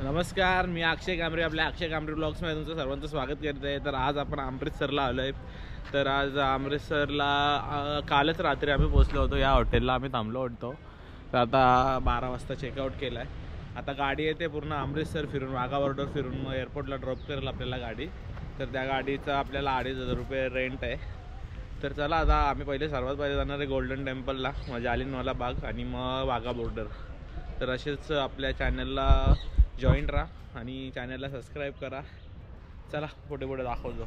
नमस्कार, मी अक्षय कांबरे आपल्या अक्षय कांबरे ब्लॉग्समध्ये तुमचं सर्वांचं स्वागत करत आहे। तर आज आपण अमृतसरला आलो आहे। तर आज अमृतसरला कालच रात्री आम्ही पोहोचलो होतो। या हॉटेलला आम्ही थांबलो होतो। तर आता 12 वाजता चेकआउट केला आहे। आता गाडी येते पूर्ण अमृतसर फिरून, वाघा बॉर्डर फिरून मग एअरपोर्टला ड्रॉप करेल आपल्याला गाडी। तर त्या गाडीचा आपल्याला 2,500 रुपये रेंट आहे। तर चला आता आम्ही सर्वात पहिले जाणार आहे गोल्डन टेम्पलला, मग जालियनवाला बाग आणि मग वाघा बॉर्डर। तर असेच आपल्या चॅनलला जॉईन राहा आणि चॅनलला सबस्क्राईब करा। चला पुढे पुढे दाखवतो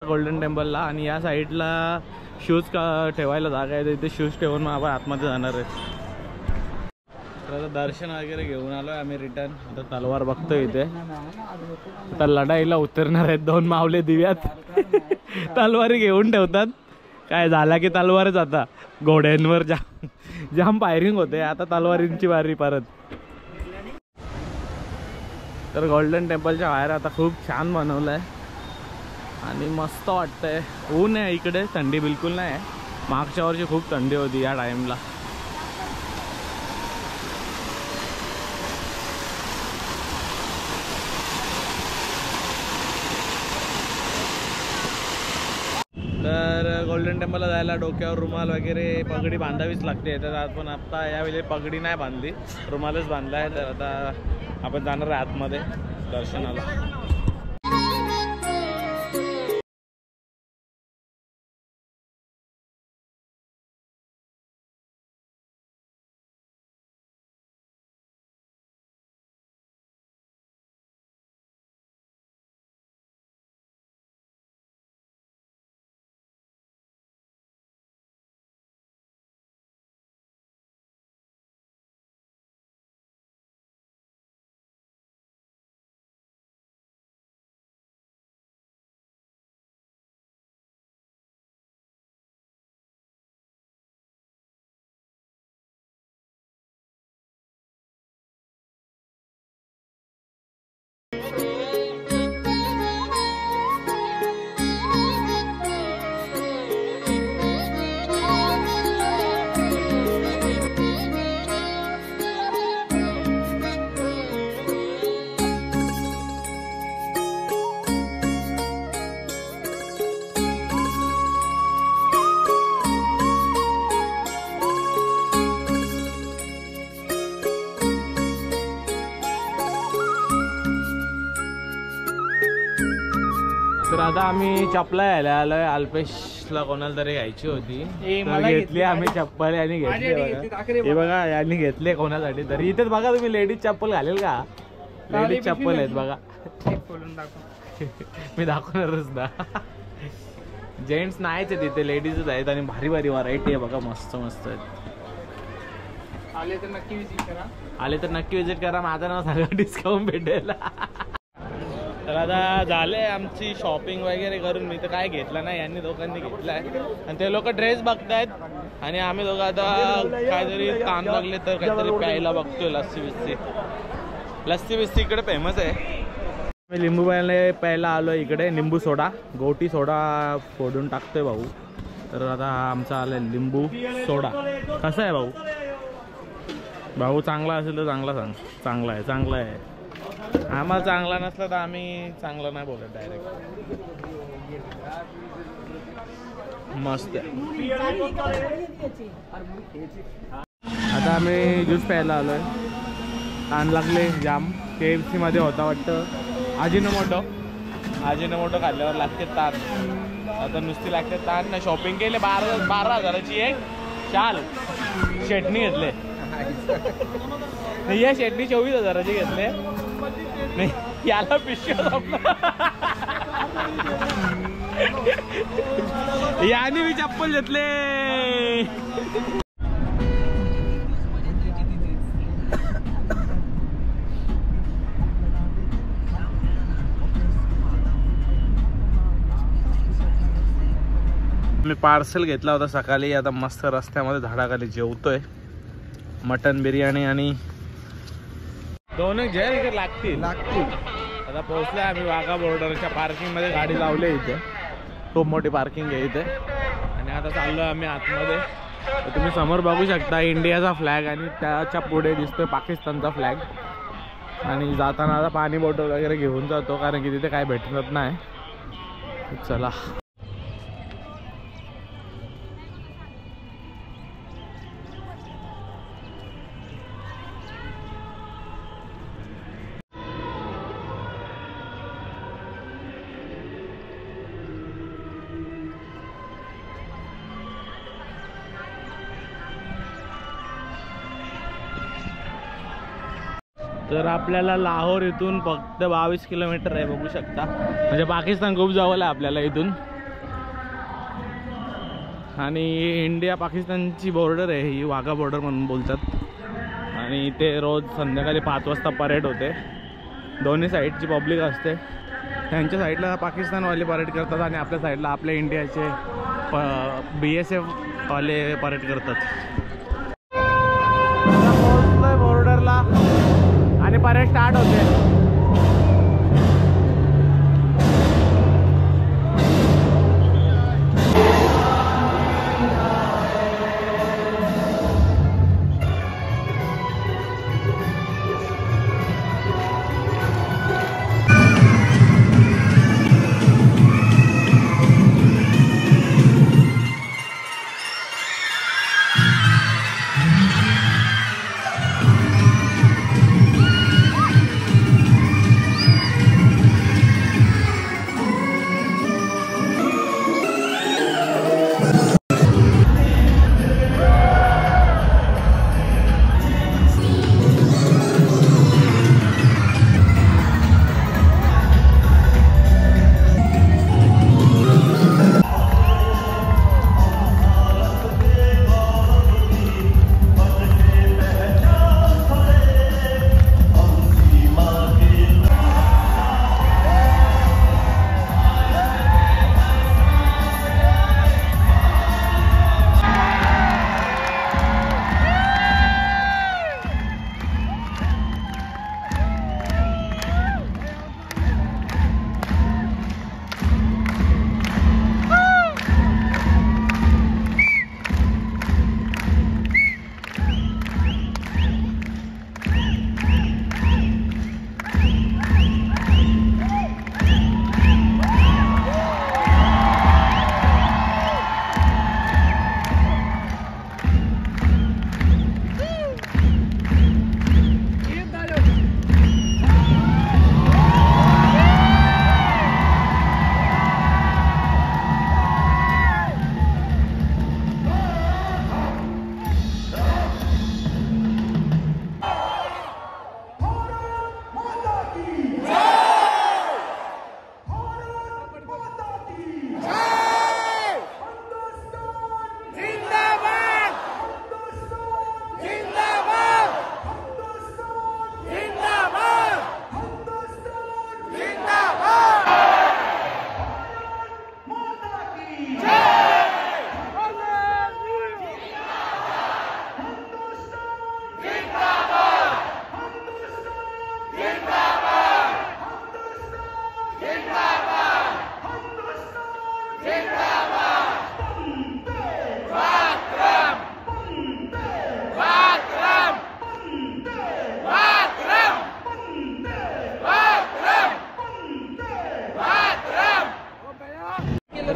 गोल्डन टेम्पलला। आणि या साईडला शूज ठेवायला जागा आहे, इथे शूज ठेवून मग आपण आतमध्ये जाणार आहे। तर आता दर्शन वगैरे घेऊन आलो आहे आम्ही रिटर्न। आता तलवार बघतोय इथे, आता लढाईला उतरणार आहेत दोन मावले दिव्यात तलवारी घेऊन ठेवतात। काय झाला की तलवारच, आता घोड्यांवर जाम फायरिंग होते, आता तलवारींची बारी परत। तर गोल्डन टेम्पलच्या बाहेर आता खूप छान बनवलं आहे आणि मस्त वाटतंय। ऊन आहे इकडे, थंडी बिलकुल नाही आहे। मागच्या वर्षी खूप थंडी होती या टाईमला। तर गोल्डन टेम्पलला जायला डोक्यावर रुमाल वगैरे पगडी बांधावीच लागते। तर आपण आता यावेळी पगडी नाही बांधली, रुमालच बांधला आहे। तर आता आपण जाणार आहे आतमध्ये दर्शनाला। तर आता आम्ही चप्पल घ्यायला आलोय। अल्पेशला कोणाला तरी घ्यायची होती, घेतली आम्ही चप्पल आणि घेतली। हे बघा यांनी घेतले कोणासाठी तरी। इथेच बघा तुम्ही, लेडीज चप्पल घालेल का? लेडीज चप्पल आहेत बघा मी दाखवणारच ना। जेंट्स नाहीच आहेत तिथे, लेडीजच आहेत आणि भारी भारी व्हरायटी आहे बघा, मस्त मस्त आहेत। आले तर नक्की विजिट करा, माझं नाव सांगा, डिस्काउंट भेटेल। तर आता झाले आमची शॉपिंग वगैरे करून, मी तर काय घेतलं नाही, यांनी दोघांनी घेतलाय आणि ते लोक ड्रेस बघतायत आणि आम्ही दोघं आता काहीतरी ताण लागले तर काहीतरी प्यायला बघतोय। लस्सी बिस्सी इकडे फेमस आहे। मी लिंबू प्यायला आलो इकडे, लिंबू सोडा, गोटी सोडा फोडून टाकतोय भाऊ। तर आता आमचा आलाय लिंबू सोडा। कसा आहे भाऊ? भाऊ चांगला असेल तर चांगला सांग। चांगला आहे, चांगला आहे। आम्हाला चांगला नसला तर आम्ही चांगलं नाही बोलत डायरेक्ट। मस्त आहे। आता आम्ही ज्यूस प्यायला आलोय, ताण लागले जाम। KFC मध्ये होता वाटतं अजिनोमोटो खाल्ल्यावर लागते ताण, आता नुसती लागते ताण ना। शॉपिंग केले 12,000ची एक शाल, चटणी घेतले नाही, या चटणी 24,000ची घेतले नाही, याला पिशव्या याने मी चप्पल घेतले। मी पार्सल घेतला होता सकाळी, आता मस्त रस्त्यामध्ये झाडाखाली जेवतोय। मटन बिर्याणी आणि दोन जे लागतील। आता पोहोचले आम्ही वाघा बॉर्डरच्या पार्किंग मध्ये, गाडी लावली इथे, खूप मोठी पार्किंग आहे इथे। आणि आता चाललो आम्ही आतमध्ये तर तुम्ही समोर बघू शकता इंडियाचा फ्लॅग आणि त्याच्या पुढे दिसतोय पाकिस्तानचा फ्लॅग. आणि जाताना आता पाणी बॉटल वगैरे घेऊन जातो कारण की तिथे काय भेटत नाही. चला तर आपल्याला लाहोर इथून फक्त 22 किलोमीटर आहे बघू शकता. म्हणजे पाकिस्तान खूप जवळ आहे आपल्याला इथून. आणि इंडिया पाकिस्तानची बॉर्डर आहे ही, वाघा बॉर्डर म्हणून बोलतात. आणि इथे रोज संध्याकाळी 5 वाजता परेड होते. दोन्ही साईडची पब्लिक असते. त्यांच्या साईडला पाकिस्तानवाले परेड करतात आणि आपल्या साईडला आपल्या इंडियाचे BSF वाले परेड करतात. पोहोचलोय बॉर्डरला आणि परेड स्टार्ट होते.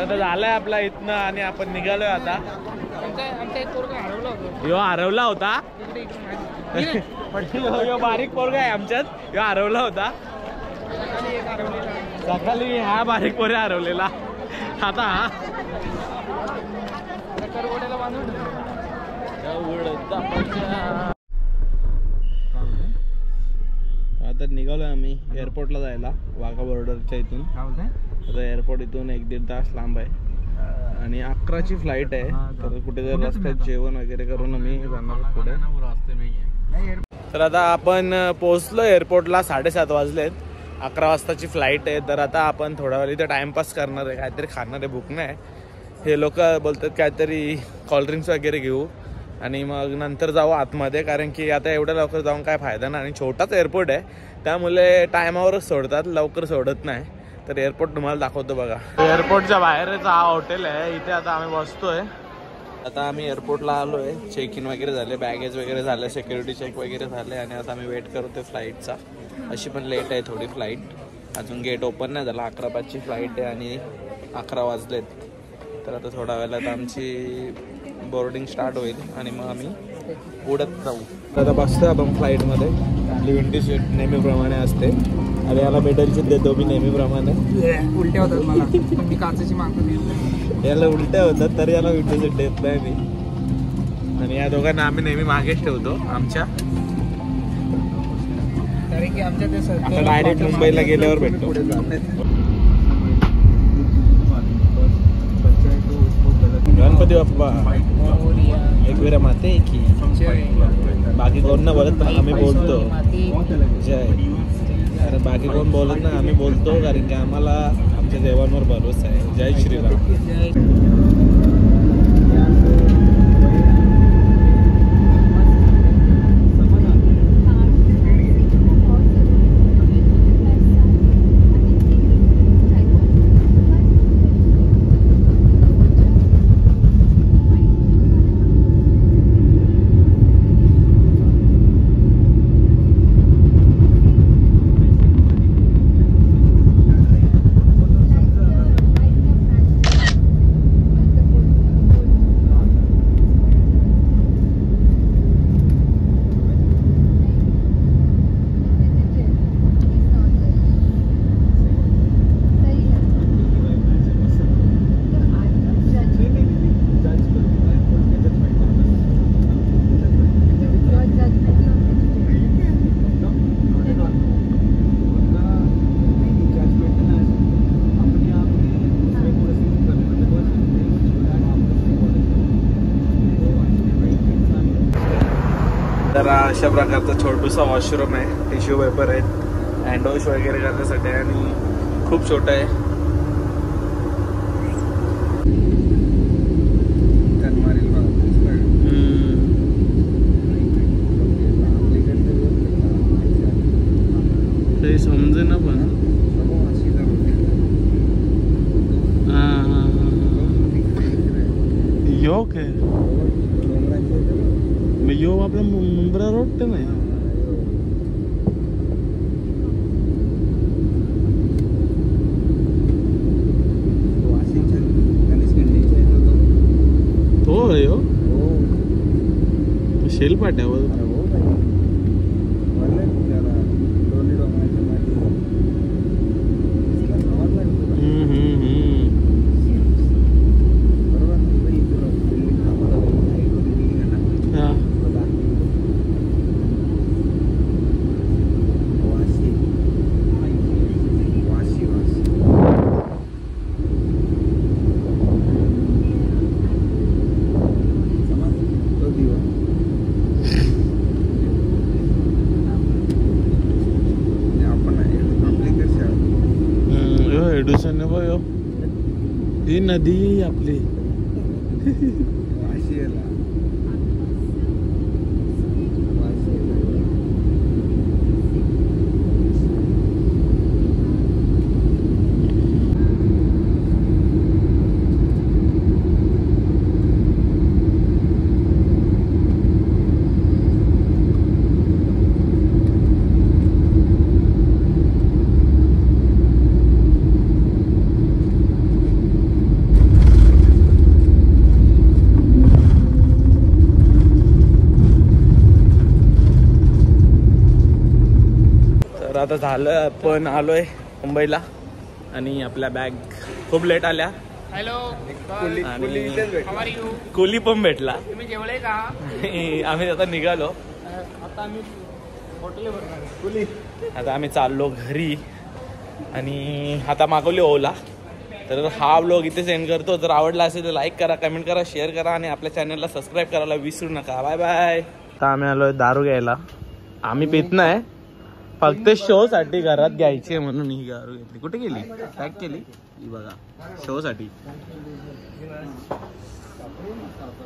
आता झालंय आपला इथनं आणि आपण निघालोय आता. यो हरवला होता. यो बारीक पोरगा आहे आमच्यात. यो हरवला होता सकाळी. हा बारीक पोरे हरवलेला. आता हा आता निघालोय आम्ही एअरपोर्टला जायला वाघा बॉर्डरच्या इथून. आता एअरपोर्ट इथून 1-1.5 तास लांब आहे आणि 11ची फ्लाईट आहे. तर कुठे जर रस्त्यात जेवण वगैरे करून आम्ही जाणार पुढे. तर आता आपण पोहोचलो एअरपोर्टला. 7:30 वाजलेत. 11 वाजताची फ्लाईट आहे. तर आता आपण थोडा वेळ इथे टाइमपास करणार आहे. काहीतरी खाणार आहे. भूक नाही. हे लोक बोलतात काहीतरी कोल्ड्रिंक्स वगैरे घेऊ आणि मग नंतर जाऊ आतमध्ये. कारण की आता एवढ्या लवकर जाऊन काय फायदा नाही. आणि छोटाच एअरपोर्ट आहे त्यामुळे टायमावरच सोडतात. लवकर सोडत नाही. तर एअरपोर्ट तुम्हाला दाखवतो बघा. एअरपोर्टच्या बाहेरच हा हॉटेल आहे. इथे आता आम्ही बसतोय आता आम्ही एअरपोर्टला आलो आहे. चेक इन वगैरे झाले, बॅगेज वगैरे झाले, सिक्युरिटी चेक वगैरे झाले आणि आता आम्ही वेट करतो फ्लाईटचा. अशी पण लेट आहे थोडी फ्लाईट, अजून गेट ओपन नाही झाला. 11:05ची फ्लाईट आहे आणि 11 वाजलेत. तर आता थोड्या वेळात आमची बोर्डिंग स्टार्ट होईल आणि मग आम्ही उडत जाऊ. तर आता बसतो आपण फ्लाईटमध्ये. आपली विंडो सीट नेहमीप्रमाणे असते. अरे याला मेडल सीट देतो मी नेहमीप्रमाणे. उलट्या होतात मला, मी काचेची मागतो. याला उलट्या होतात तर याला विंडो सीट देत नाही मी. आणि या दोघांना आम्ही नेहमी मागेच ठेवतो आमच्या. कारण की आमच्या ते आता डायरेक्ट मुंबईला गेल्यावर भेटतो. गणपती बाप्पा एकविरा माते की बाकी कोण ना बोलत पण आम्ही बोलतो जय. अरे बाकी कोण बोलत ना आम्ही बोलतो, कारण की आम्हाला आमच्या देवांवर भरोसा आहे. जय श्रीराम. तर अशा प्रकारचा छोटूसा वॉशरूम आहे. टिश्यू पेपर आहेत, हँड वॉश वगैरे करण्यासाठी आणि खूप छोटा आहे. काही समजे ना पण यो काय यो आपला मुंब्रा रोड तर नाही. तो आहे हो शेल पाट्यावर. एडुसन भयो ही नदी आपली. आता झालं, आपण आलोय मुंबईला आणि आपल्या बॅग खूप लेट आल्या. हॅलो, कोली पण भेटला. तुम्ही जेवले का? आम्ही आता निघालो. आता आम्ही हॉटेल आता आम्ही चाललो घरी आणि आता मागवली ओला. तर हा व्लॉग इथे सेंड करतो. जर आवडला असेल तर लाईक करा, कमेंट करा, शेअर करा आणि आपल्या चॅनलला सबस्क्राईब करायला विसरू नका. Bye bye. आता आम्ही आलोय दारू घ्यायला. आम्ही पित नाही, फक्त शो साठी घरात घ्यायची म्हणून ही दारू घेतली. कुठे गेली? पॅक केली ही बघा, शो साठी.